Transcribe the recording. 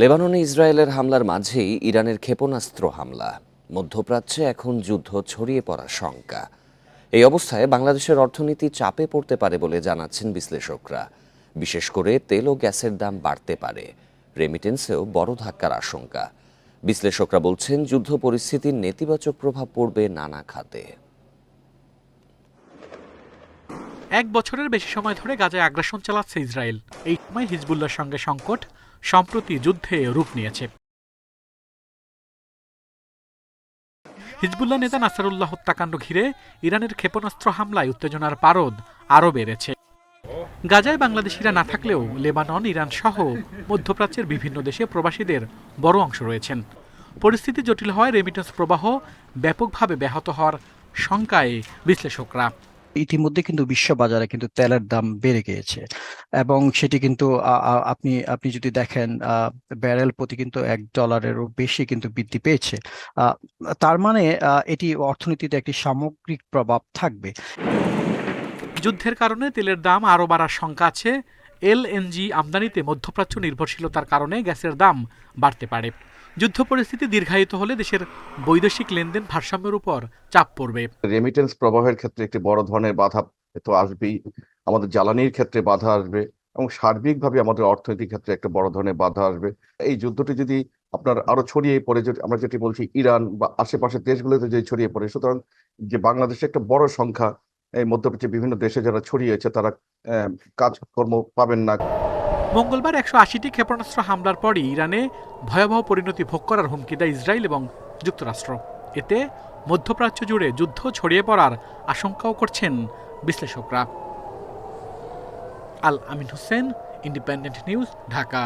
লেবাননে ইসরায়েলের হামলার মাঝেই ইরানের ক্ষেপণাস্ত্র হামলা। মধ্যপ্রাচ্যে এখন যুদ্ধ ছড়িয়ে পড়ার শঙ্কা। এই অবস্থায় বাংলাদেশের অর্থনীতি চাপে পড়তে পারে বলে জানাচ্ছেন বিশ্লেষকরা। বিশেষ করে তেল ও গ্যাসের দাম বাড়তে পারে, রেমিটেন্সেও বড় ধাক্কার আশঙ্কা। বিশ্লেষকরা বলছেন যুদ্ধ পরিস্থিতির নেতিবাচক প্রভাব পড়বে নানা খাতে। এক বছরের বেশি সময় ধরে গাজায় আগ্রাসন চালাচ্ছে ইসরায়েল। এই সময় হিজবুল্লাহর সঙ্গে সংকট সম্প্রতি যুদ্ধে রূপ নিয়েছে। হিজবুল্লাহ নেতা নাসারুল্লাহ হত্যাকাণ্ড ঘিরে ইরানের ক্ষেপণাস্ত্র হামলায় উত্তেজনার পারদ আরও বেড়েছে। গাজায় বাংলাদেশিরা না থাকলেও লেবানন, ইরান সহ মধ্যপ্রাচ্যের বিভিন্ন দেশে প্রবাসীদের বড় অংশ রয়েছেন। পরিস্থিতি জটিল হওয়ায় রেমিটেন্স প্রবাহ ব্যাপকভাবে ব্যাহত হওয়ার শঙ্কায় বিশ্লেষকরা। ইতিমধ্যে কিন্তু বিশ্ব বাজারে কিন্তু তেলের দাম বেড়ে গিয়েছে এবং সেটি কিন্তু আপনি আপনি যদি দেখেন ব্যারেল প্রতি কিন্তু $1-এরও বেশি কিন্তু বৃদ্ধি পেয়েছে। তার মানে এটি অর্থনীতিতে একটি সামগ্রিক প্রভাব থাকবে। যুদ্ধের কারণে তেলের দাম আরও বাড়ার শঙ্কা আছে। এলএনজি আমদানিতে মধ্যপ্রাচ্য নির্ভরশীলতার কারণে গ্যাসের দাম বাড়তে পারে। যুদ্ধ পরিস্থিতি দীর্ঘায়িত হলে দেশের বৈদেশিক লেনদেন ভারসাম্যের উপর চাপ পড়বে। রেমিটেন্স প্রবাহের ক্ষেত্রে একটি বড় ধরনের বাধা তো আসবেই, আমাদের জ্বালানির ক্ষেত্রে বাধা আসবে এবং সার্বিকভাবে আমাদের অর্থনৈতিক ক্ষেত্রে একটা বড় ধরনের বাধা আসবে। এই যুদ্ধটি যদি আপনার আরো ছড়িয়ে পড়ে, আমরা যেটি বলছি ইরান বা আশেপাশের দেশগুলোতে যদি ছড়িয়ে পড়ে, সুতরাং যে বাংলাদেশে একটা বড় সংখ্যা এই মধ্যপ্রাচ্যের বিভিন্ন দেশে যারা ছড়িয়েছে তারা কাজকর্ম পাবেন না। মঙ্গলবার 180টি ক্ষেপণাস্ত্র হামলার পরই ইরানে ভয়াবহ পরিণতি ভোগ করার হুমকি দেয় ইসরায়েল এবং যুক্তরাষ্ট্র। এতে মধ্যপ্রাচ্য জুড়ে যুদ্ধ ছড়িয়ে পড়ার আশঙ্কাও করছেন বিশ্লেষকরা। আল আমিন হোসেন, ইন্ডিপেন্ডেন্ট নিউজ, ঢাকা।